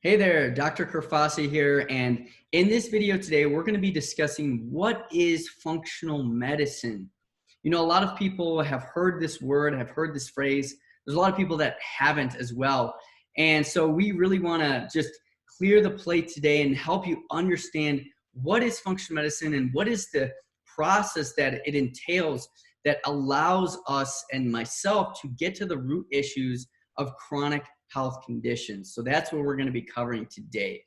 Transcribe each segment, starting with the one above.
Hey there, Dr. Crifase here, and in this video today, we're going to be discussing what is functional medicine. You know, a lot of people have heard this word, have heard this phrase. There's a lot of people that haven't as well. And so we really want to just clear the plate today and help you understand what is functional medicine and what is the process that it entails that allows us and myself to get to the root issues of chronic health conditions. So that's what we're going to be covering today.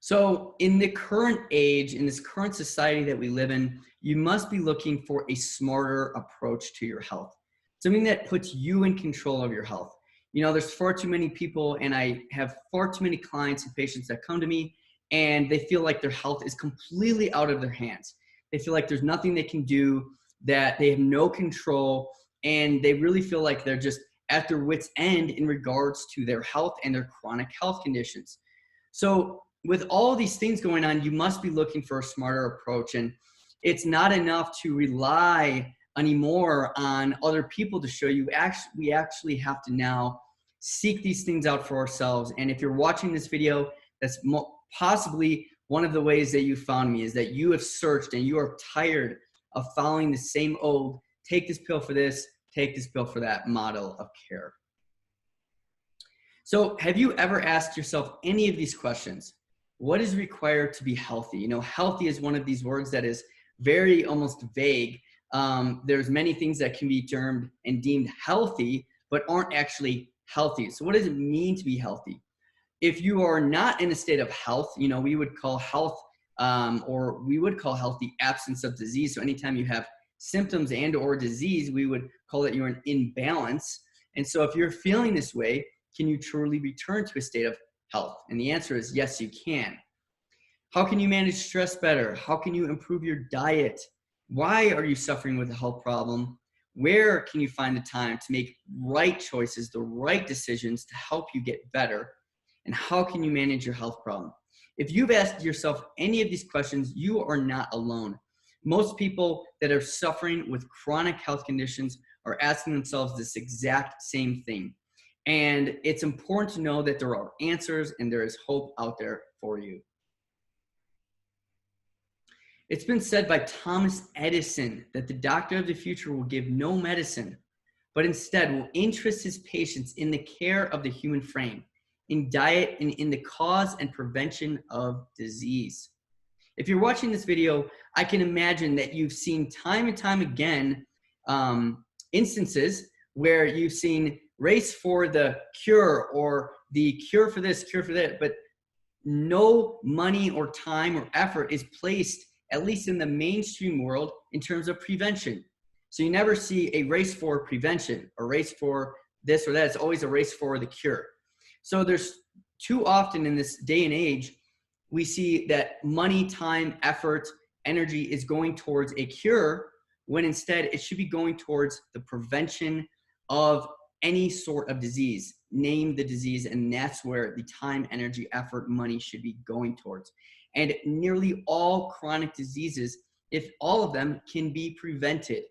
So in the current age, in this current society that we live in, you must be looking for a smarter approach to your health, something that puts you in control of your health. You know, there's far too many people, and I have far too many clients and patients that come to me and they feel like their health is completely out of their hands. They feel like there's nothing they can do, that they have no control, and they really feel like they're just at their wits' end in regards to their health and their chronic health conditions. So with all these things going on, you must be looking for a smarter approach. And it's not enough to rely anymore on other people to show you. We actually have to now seek these things out for ourselves. And if you're watching this video, that's possibly one of the ways that you found me, is that you have searched and you are tired of following the same old, take this pill for this, take this pill for that model of care. So have you ever asked yourself any of these questions? What is required to be healthy? You know, healthy is one of these words that is very almost vague. There's many things that can be termed and deemed healthy, but aren't actually healthy. So what does it mean to be healthy? If you are not in a state of health, you know, we would call health, or we would call health the absence of disease. So anytime you have symptoms and or disease, we would call it you're in imbalance. And so if you're feeling this way, can you truly return to a state of health? And the answer is yes, you can. How can you manage stress better? How can you improve your diet? Why are you suffering with a health problem? Where can you find the time to make right choices, the right decisions to help you get better? And how can you manage your health problem? If you've asked yourself any of these questions, you are not alone. Most people that are suffering with chronic health conditions are asking themselves this exact same thing. And it's important to know that there are answers and there is hope out there for you. It's been said by Thomas Edison that the doctor of the future will give no medicine, but instead will interest his patients in the care of the human frame, in diet, and in the cause and prevention of disease. If you're watching this video, I can imagine that you've seen time and time again instances where you've seen race for the cure or the cure for this, cure for that, but no money or time or effort is placed, at least in the mainstream world, in terms of prevention. So you never see a race for prevention, a race for this or that. It's always a race for the cure. So there's too often in this day and age, we see that money, time, effort, energy is going towards a cure, when instead it should be going towards the prevention of any sort of disease. Name the disease, and that's where the time, energy, effort, money should be going towards. And nearly all chronic diseases, if all of them, can be prevented.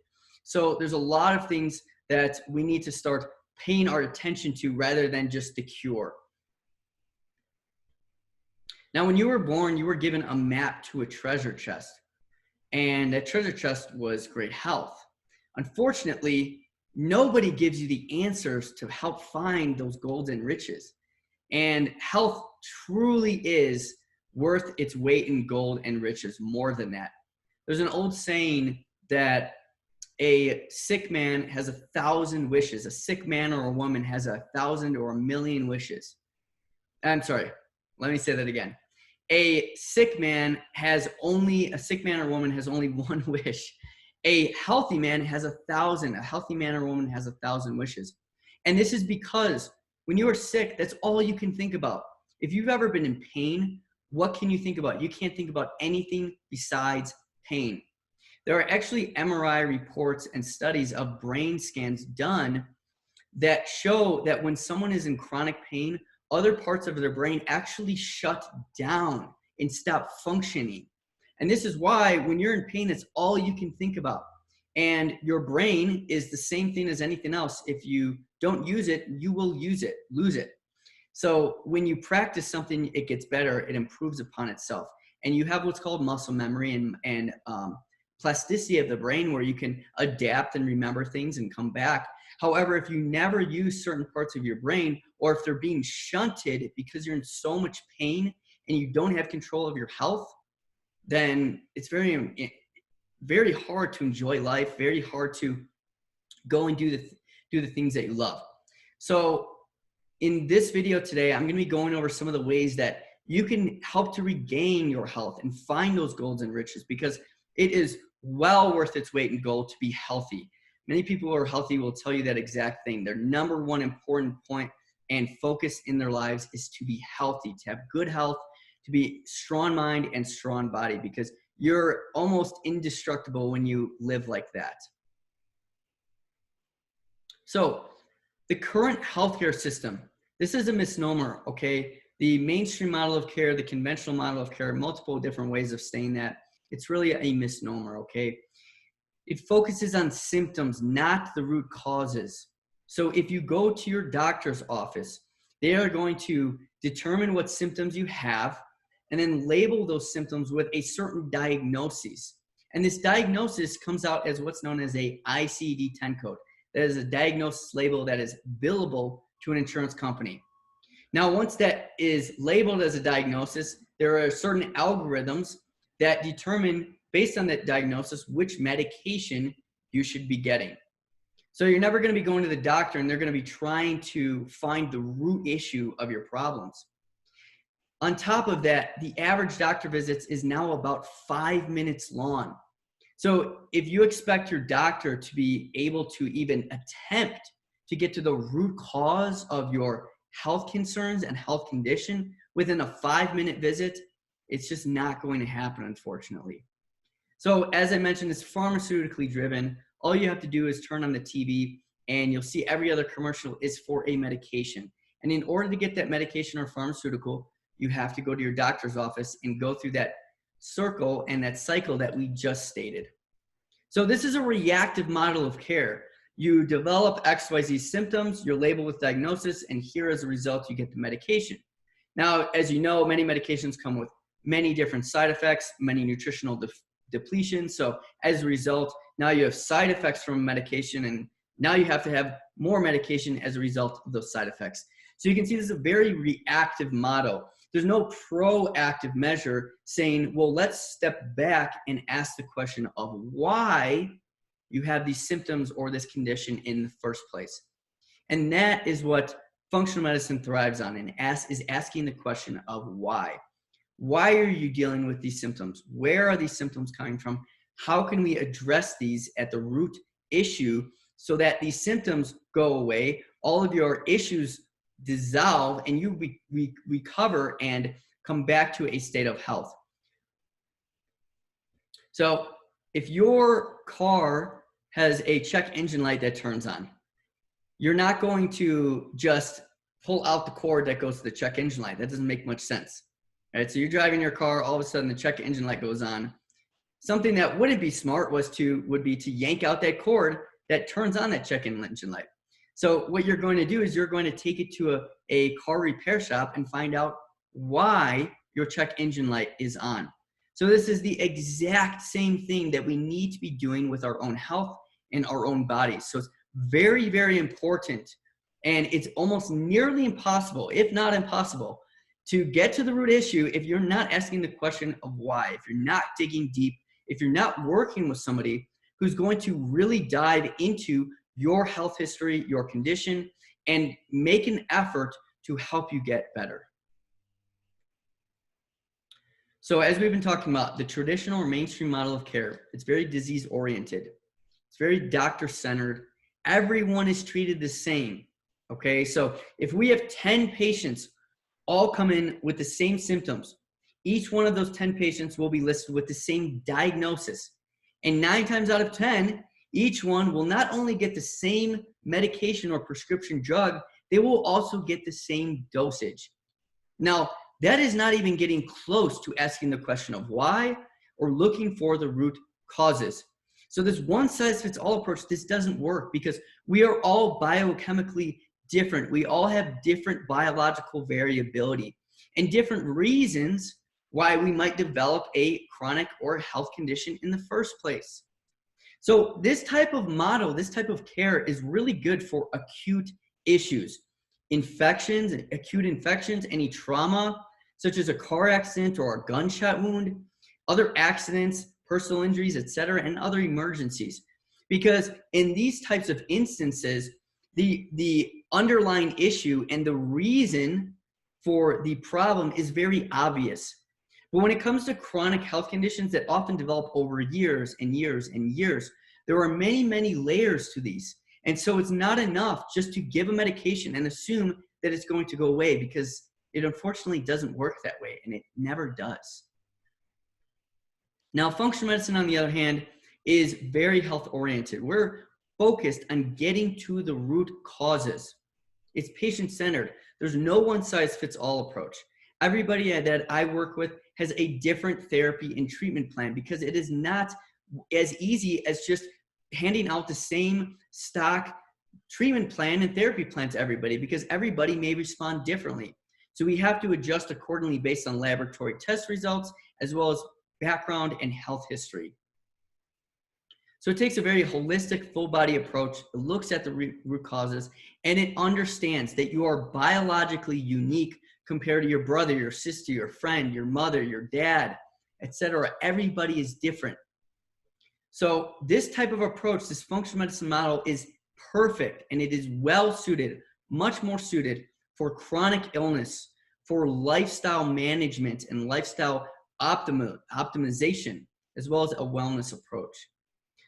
So there's a lot of things that we need to start paying our attention to rather than just the cure. Now, when you were born, you were given a map to a treasure chest, and that treasure chest was great health. Unfortunately, nobody gives you the answers to help find those golden riches. And health truly is worth its weight in gold and riches, more than that. There's an old saying that a sick man has 1,000 wishes. A sick man or a woman has 1,000 or 1,000,000 wishes. I'm sorry, let me say that again. A sick man or woman has only one wish. A healthy man has 1,000. A healthy man or woman has 1,000 wishes. And this is because when you are sick, that's all you can think about. If you've ever been in pain, what can you think about? You can't think about anything besides pain. There are actually MRI reports and studies of brain scans done that show that when someone is in chronic pain, other parts of their brain actually shut down and stop functioning. And this is why when you're in pain, it's all you can think about. And your brain is the same thing as anything else. If you don't use it, you will lose it. So when you practice something, it gets better, it improves upon itself. And you have what's called muscle memory and plasticity of the brain, where you can adapt and remember things and come back. However, if you never use certain parts of your brain, or if they're being shunted because you're in so much pain and you don't have control of your health, then it's very, very hard to enjoy life, very hard to go and do the things that you love. So in this video today, I'm going to be going over some of the ways that you can help to regain your health and find those golden riches, because it is well worth its weight in gold to be healthy. Many people who are healthy will tell you that exact thing. Their number one important point and focus in their lives is to be healthy, to have good health, to be strong mind and strong body, because you're almost indestructible when you live like that. So the current healthcare system, this is a misnomer, okay? The mainstream model of care, the conventional model of care, multiple different ways of saying that, it's really a misnomer, okay? It focuses on symptoms, not the root causes. So if you go to your doctor's office, they are going to determine what symptoms you have and then label those symptoms with a certain diagnosis. And this diagnosis comes out as what's known as a ICD-10 code. That is a diagnosis label that is billable to an insurance company. Now, once that is labeled as a diagnosis, there are certain algorithms that determine, based on that diagnosis, which medication you should be getting. So you're never going to be going to the doctor and they're going to be trying to find the root issue of your problems. On top of that, the average doctor visits is now about 5 minutes long. So if you expect your doctor to be able to even attempt to get to the root cause of your health concerns and health condition within a 5-minute visit, it's just not going to happen, unfortunately. So as I mentioned, it's pharmaceutically driven. All you have to do is turn on the TV and you'll see every other commercial is for a medication. And in order to get that medication or pharmaceutical, you have to go to your doctor's office and go through that circle and that cycle that we just stated. So this is a reactive model of care. You develop XYZ symptoms, you're labeled with diagnosis, and here as a result, you get the medication. Now, as you know, many medications come with many different side effects, many nutritional depletion. So as a result, now you have side effects from medication, and now you have to have more medication as a result of those side effects. So you can see this is a very reactive model. There's no proactive measure saying, well, let's step back and ask the question of why you have these symptoms or this condition in the first place. And that is what functional medicine thrives on, and is asking the question of why. Why are you dealing with these symptoms? Where are these symptoms coming from? How can we address these at the root issue so that these symptoms go away, all of your issues dissolve, and you recover and come back to a state of health? So if your car has a check engine light that turns on, you're not going to just pull out the cord that goes to the check engine light. That doesn't make much sense. Right? So you're driving your car, all of a sudden the check engine light goes on. Something that wouldn't be smart would be to yank out that cord that turns on that check engine light. So what you're going to do is you're going to take it to a car repair shop and find out why your check engine light is on. So this is the exact same thing that we need to be doing with our own health and our own bodies. So it's very, very important, and it's almost nearly impossible, if not impossible, to get to the root issue if you're not asking the question of why, if you're not digging deep, if you're not working with somebody who's going to really dive into your health history, your condition, and make an effort to help you get better. So as we've been talking about, the traditional or mainstream model of care, it's very disease-oriented. It's very doctor-centered. Everyone is treated the same, okay? So if we have 10 patients all come in with the same symptoms, each one of those 10 patients will be listed with the same diagnosis. And 9 times out of 10, each one will not only get the same medication or prescription drug, they will also get the same dosage. Now, that is not even getting close to asking the question of why or looking for the root causes. So this one-size-fits-all approach, this doesn't work because we are all biochemically different. We all have different biological variability and different reasons why we might develop a chronic or health condition in the first place. So this type of model, this type of care is really good for acute issues, infections, acute infections, any trauma, such as a car accident or a gunshot wound, other accidents, personal injuries, etc., and other emergencies. Because in these types of instances, the underlying issue and the reason for the problem is very obvious. But when it comes to chronic health conditions that often develop over years and years and years, there are many, many layers to these. And so it's not enough just to give a medication and assume that it's going to go away, because it unfortunately doesn't work that way, and it never does. Now, functional medicine, on the other hand, is very health oriented. We're focused on getting to the root causes. It's patient-centered. There's no one-size-fits-all approach. Everybody that I work with has a different therapy and treatment plan, because it is not as easy as just handing out the same stock treatment plan and therapy plan to everybody, because everybody may respond differently. So we have to adjust accordingly based on laboratory test results, as well as background and health history. So it takes a very holistic, full body approach. It looks at the root causes, and it understands that you are biologically unique compared to your brother, your sister, your friend, your mother, your dad, etc. Everybody is different. So this type of approach, this functional medicine model, is perfect, and it is well suited, much more suited for chronic illness, for lifestyle management and lifestyle optimization, as well as a wellness approach.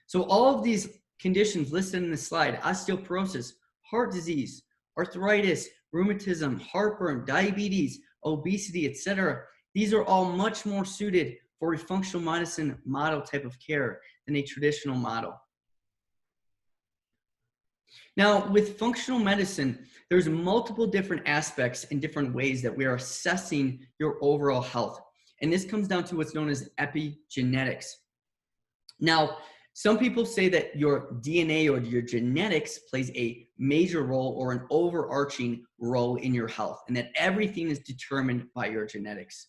So all of these conditions listed in this slide, osteoporosis, heart disease, arthritis, rheumatism, heartburn, diabetes, obesity, etc., these are all much more suited for a functional medicine model type of care than a traditional model. Now, with functional medicine, there's multiple different aspects and different ways that we are assessing your overall health. And this comes down to what's known as epigenetics. Now, some people say that your DNA or your genetics plays a major role or an overarching role in your health, and that everything is determined by your genetics.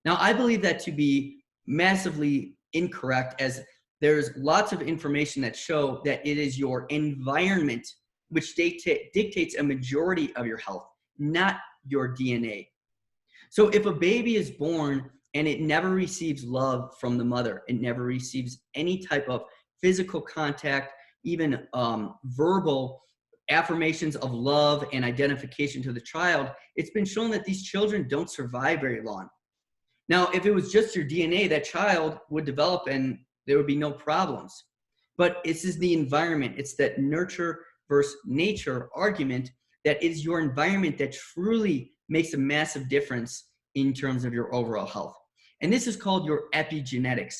Now, I believe that to be massively incorrect, as there's lots of information that show that it is your environment which dictates a majority of your health, not your DNA. So if a baby is born and it never receives love from the mother, it never receives any type of physical contact, even verbal affirmations of love and identification to the child, it's been shown that these children don't survive very long. Now, if it was just your DNA, that child would develop and there would be no problems. But this is the environment. It's that nurture versus nature argument, that is your environment that truly makes a massive difference in terms of your overall health. And this is called your epigenetics.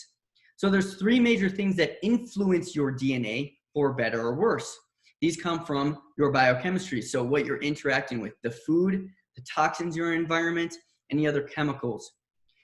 So there's three major things that influence your DNA for better or worse. These come from your biochemistry. So what you're interacting with, the food, the toxins in your environment, any other chemicals.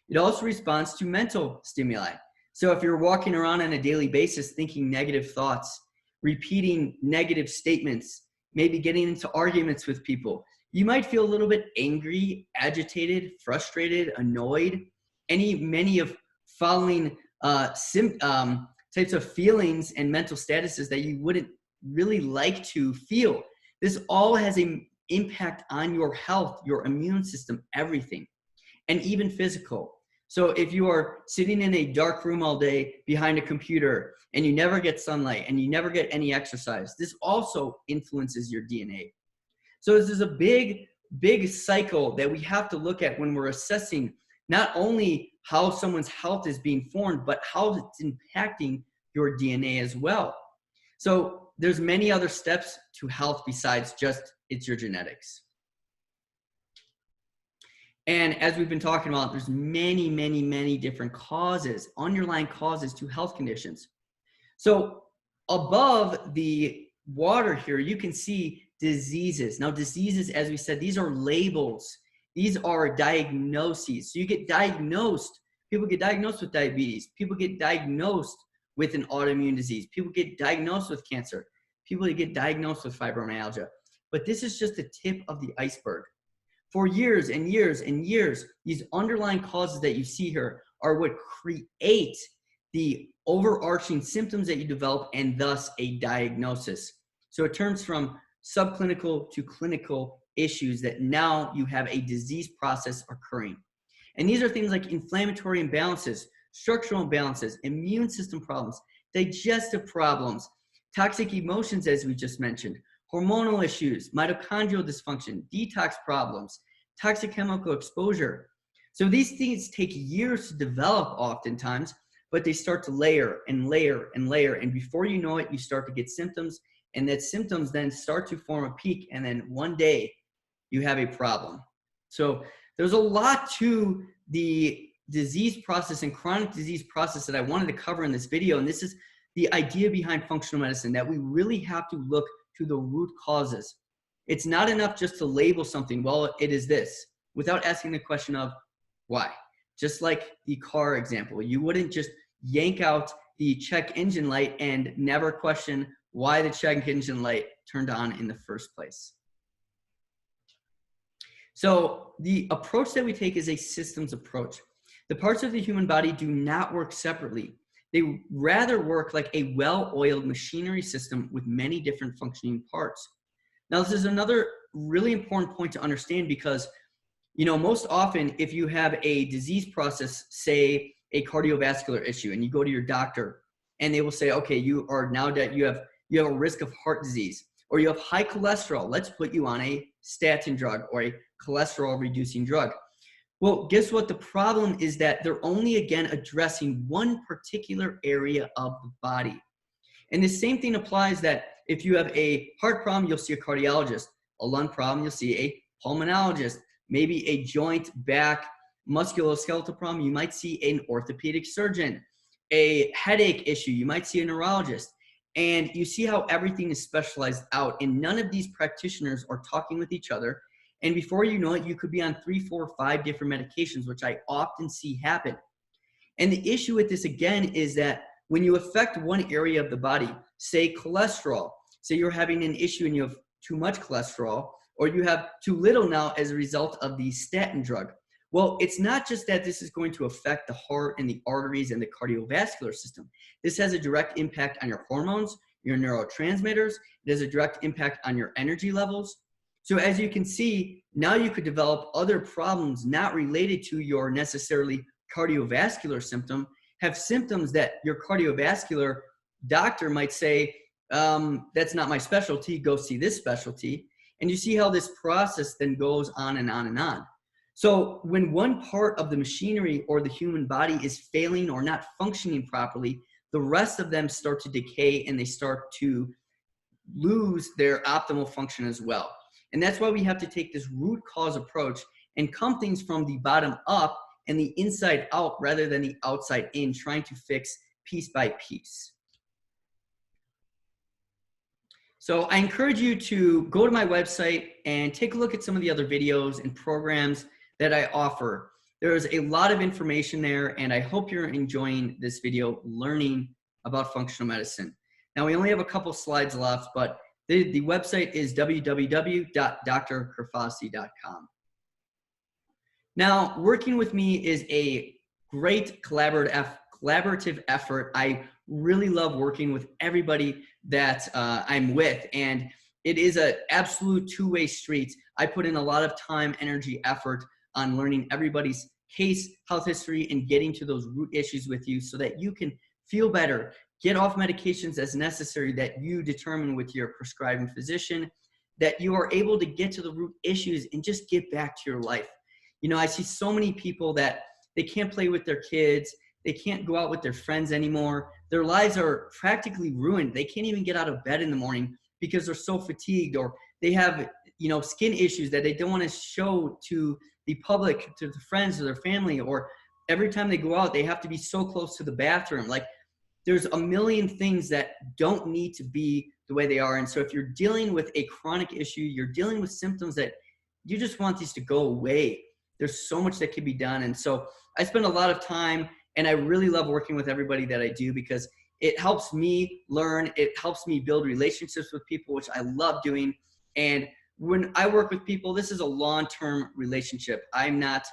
It also responds to mental stimuli. So if you're walking around on a daily basis thinking negative thoughts, repeating negative statements, maybe getting into arguments with people, you might feel a little bit angry, agitated, frustrated, annoyed, many of following types of feelings and mental statuses that you wouldn't really like to feel. This all has an impact on your health, your immune system, everything, and even physical. So if you are sitting in a dark room all day behind a computer and you never get sunlight and you never get any exercise, this also influences your DNA. So this is a big, big cycle that we have to look at when we're assessing not only how someone's health is being formed, but how it's impacting your DNA as well. So there's many other steps to health besides just it's your genetics. And as we've been talking about, there's many, many, many different causes, underlying causes to health conditions. So above the water here, you can see diseases. Now diseases, as we said, these are labels. These are diagnoses. So you get diagnosed. People get diagnosed with diabetes. People get diagnosed with an autoimmune disease. People get diagnosed with cancer. People get diagnosed with fibromyalgia. but this is just the tip of the iceberg. For years and years and years, these underlying causes that you see here are what create the overarching symptoms that you develop and thus a diagnosis. So it turns from subclinical to clinical issues that now you have a disease process occurring. And these are things like inflammatory imbalances, structural imbalances, immune system problems, digestive problems, toxic emotions, as we just mentioned, hormonal issues, mitochondrial dysfunction, detox problems, toxic chemical exposure. So these things take years to develop oftentimes, but they start to layer and layer and layer. And before you know it, you start to get symptoms, and that symptoms then start to form a peak. And then one day you have a problem. So there's a lot to the disease process and chronic disease process that I wanted to cover in this video. And this is the idea behind functional medicine, that we really have to look to the root causes. It's not enough just to label something, well, it is this, without asking the question of why. Just like the car example, you wouldn't just yank out the check engine light and never question why the check engine light turned on in the first place. So the approach that we take is a systems approach. The parts of the human body do not work separately. They rather work like a well-oiled machinery system with many different functioning parts. Now, this is another really important point to understand because, most often if you have a disease process, say a cardiovascular issue, and you go to your doctor and they will say, okay, you are now that you have a risk of heart disease, or you have high cholesterol, let's put you on a statin drug or a cholesterol reducing drug. Well, guess what? The problem is that they're only, again, addressing one particular area of the body. And the same thing applies that if you have a heart problem, you'll see a cardiologist. A lung problem, you'll see a pulmonologist. Maybe a joint, back, musculoskeletal problem, you might see an orthopedic surgeon. A headache issue, you might see a neurologist. And you see how everything is specialized out, and none of these practitioners are talking with each other. And before you know it, you could be on 3, 4, 5 different medications, which I often see happen. And the issue with this, again, is that when you affect one area of the body, say cholesterol, say you're having an issue and you have too much cholesterol, or you have too little now as a result of the statin drug. Well, it's not just that this is going to affect the heart and the arteries and the cardiovascular system. This has a direct impact on your hormones, your neurotransmitters. It has a direct impact on your energy levels. So as you can see, now you could develop other problems not related to your necessarily cardiovascular symptom, have symptoms that your cardiovascular doctor might say, that's not my specialty, go see this specialty. And you see how this process then goes on and on and on. So when one part of the machinery or the human body is failing or not functioning properly, the rest of them start to decay and they start to lose their optimal function as well. And that's why we have to take this root cause approach and come things from the bottom up and the inside out rather than the outside in, trying to fix piece by piece. So I encourage you to go to my website and take a look at some of the other videos and programs that I offer. There's a lot of information there, and I hope you're enjoying this video learning about functional medicine. Now, we only have a couple slides left, but the website is www.drcrifase.com. Now, working with me is a great collaborative effort. I really love working with everybody that I'm with, and it is an absolute two-way street. I put in a lot of time, energy, effort on learning everybody's case, health history, and getting to those root issues with you so that you can feel better, get off medications as necessary that you determine with your prescribing physician, that you are able to get to the root issues and just get back to your life. I see so many people that they can't play with their kids, they can't go out with their friends anymore. Their lives are practically ruined. They can't even get out of bed in the morning because they're so fatigued, or they have, skin issues that they don't want to show to the public, to the friends or their family, or every time they go out, they have to be so close to the bathroom. Like, there's a million things that don't need to be the way they are. And so if you're dealing with a chronic issue, you're dealing with symptoms that you just want these to go away, there's so much that can be done. And so I spend a lot of time, and I really love working with everybody that I do because it helps me learn. It helps me build relationships with people, which I love doing. And when I work with people, this is a long-term relationship. I'm not,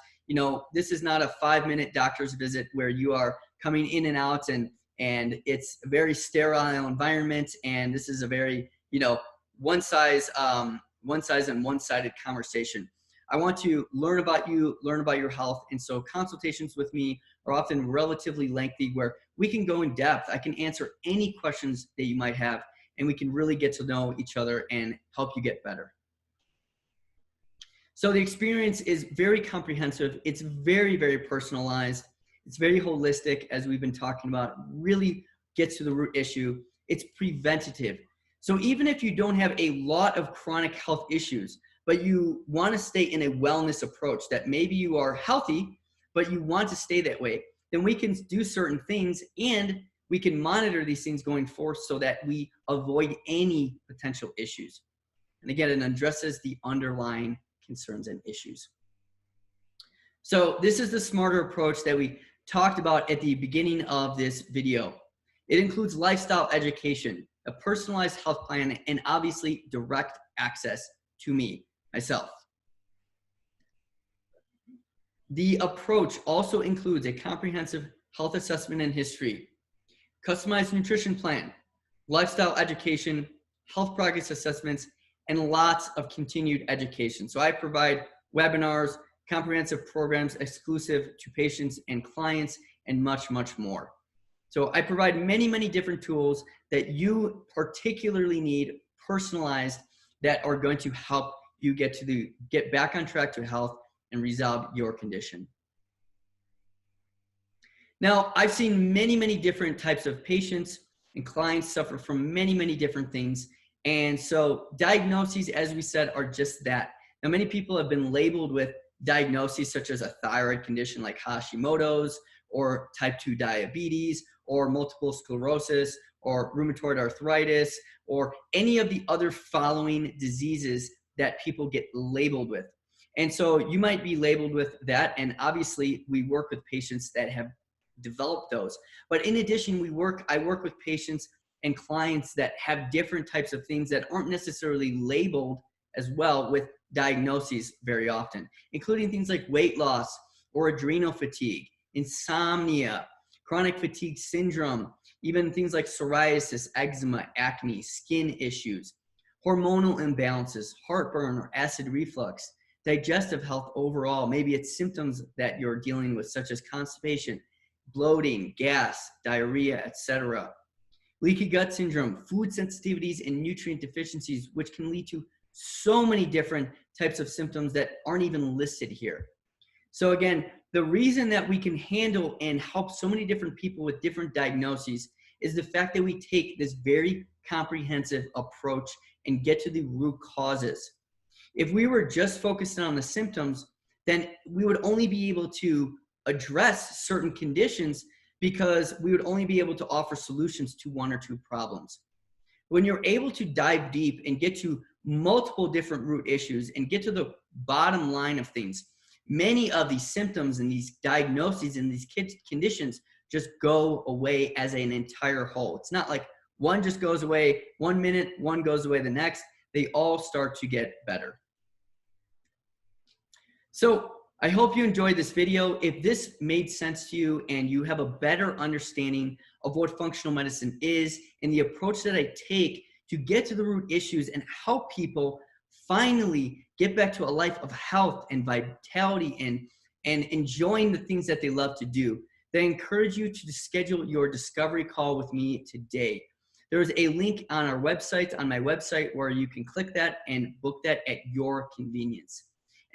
this is not a 5-minute doctor's visit where you are coming in and out and it's a very sterile environment. And this is a very, one size and one-sided conversation. I want to learn about you, learn about your health. And so consultations with me are often relatively lengthy where we can go in depth. I can answer any questions that you might have, and we can really get to know each other and help you get better. So the experience is very comprehensive. It's very, very personalized. It's very holistic, as we've been talking about, really gets to the root issue. It's preventative. So even if you don't have a lot of chronic health issues, but you want to stay in a wellness approach, that maybe you are healthy, but you want to stay that way, then we can do certain things and we can monitor these things going forward so that we avoid any potential issues. And again, it addresses the underlying concerns and issues. So this is the smarter approach that we talked about at the beginning of this video. It includes lifestyle education, a personalized health plan, and obviously direct access to me, myself. The approach also includes a comprehensive health assessment and history, customized nutrition plan, lifestyle education, health progress assessments, and lots of continued education. So I provide webinars, comprehensive programs exclusive to patients and clients, and much, much more. So I provide many, many different tools that you particularly need, personalized, that are going to help you get back on track to health and resolve your condition. Now, I've seen many, many different types of patients, and clients suffer from many, many different things. And so diagnoses, as we said, are just that. Now, many people have been labeled with diagnoses such as a thyroid condition like Hashimoto's, or type 2 diabetes, or multiple sclerosis, or rheumatoid arthritis, or any of the other following diseases that people get labeled with. And so you might be labeled with that. And obviously we work with patients that have developed those. But in addition, I work with patients and clients that have different types of things that aren't necessarily labeled as well with diagnoses very often, including things like weight loss or adrenal fatigue, insomnia, chronic fatigue syndrome, even things like psoriasis, eczema, acne, skin issues, hormonal imbalances, heartburn or acid reflux, digestive health overall. Maybe it's symptoms that you're dealing with, such as constipation, bloating, gas, diarrhea, etc. Leaky gut syndrome, food sensitivities, and nutrient deficiencies, which can lead to so many different types of symptoms that aren't even listed here. So again, the reason that we can handle and help so many different people with different diagnoses is the fact that we take this very comprehensive approach and get to the root causes. If we were just focused on the symptoms, then we would only be able to address certain conditions because we would only be able to offer solutions to one or two problems. When you're able to dive deep and get to multiple different root issues and get to the bottom line of things, many of these symptoms and these diagnoses and these conditions just go away as an entire whole. It's not like one just goes away 1 minute, one goes away the next. They all start to get better. So I hope you enjoyed this video. If this made sense to you and you have a better understanding of what functional medicine is and the approach that I take to get to the root issues and help people finally get back to a life of health and vitality and enjoying the things that they love to do, then I encourage you to schedule your discovery call with me today. There is a link on our website, on my website, where you can click that and book that at your convenience.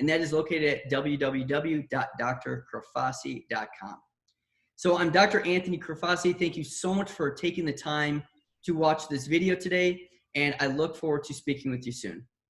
And that is located at www.drcrifase.com. So I'm Dr. Anthony Crifase. Thank you so much for taking the time to watch this video today, and I look forward to speaking with you soon.